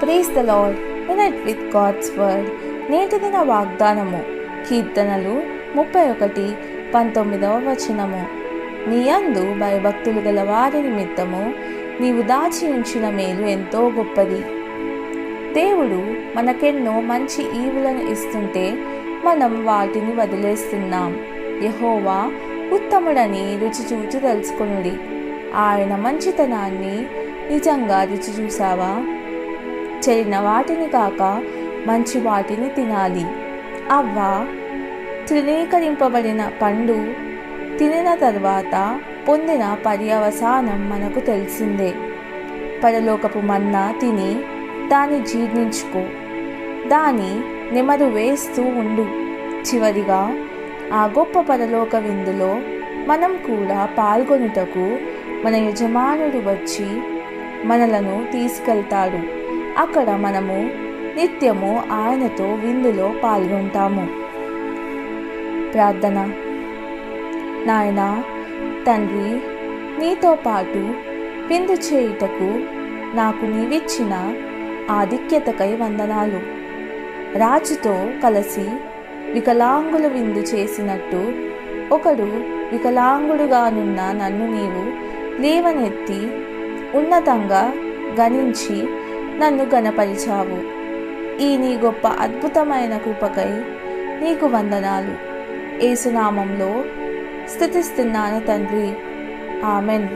Praise the lord. Unite with God's word. నేటి దిన వాగ్దానము కీర్తనలు 31:19. నీ యందు భయభక్తులు గల వారి నిమిత్తము నీవు దాచి ఉంచిన మేలు ఎంతో గొప్పది. దేవుడు మనకెన్నో మంచి ఈవులను ఇస్తుంటే మనం వాటిని వదిలేస్తున్నాం. యెహోవా ఉత్తముడని రుచి చూచి తెలుసుకొనుడి. ఆయన మంచితనాన్ని నిజంగా రుచి చూసావా? చెడిన వాటిని కాక మంచి వాటిని తినాలి. అవ్వ తృణీకరింపబడిన పండు తినిన తర్వాత పొందిన పర్యవసానం మనకు తెలిసిందే. పరలోకపు మన్నా తిని దాన్ని జీర్ణించుకో, దాని నెమరు వేస్తూ ఉండు. చివరిగా ఆ గొప్ప పరలోక విందులో మనం కూడా పాల్గొనుటకు మన యజమానుడు వచ్చి మనలను తీసుకెళ్తాడు. అక్కడ మనము నిత్యము ఆయనతో విందులో పాల్గొంటాము. ప్రార్థన. నాయనా, తండ్రి, నీతో పాటు విందు చేయుటకు నాకు నీవిచ్చిన ఆధిక్యతకై వందనాలు. రాజుతో కలిసి వికలాంగుల విందు చేసినట్టు ఒకడు వికలాంగుడుగానున్న నన్ను నీవు లేవనెత్తి ఉన్నతంగా గణించి నన్ను గణపరిచావు. ఈ నీ గొప్ప అద్భుతమైన కృపకై నీకు వందనాలు. యేసు నామంలో స్తుతిస్తున్నాను తండ్రి. ఆమెన్.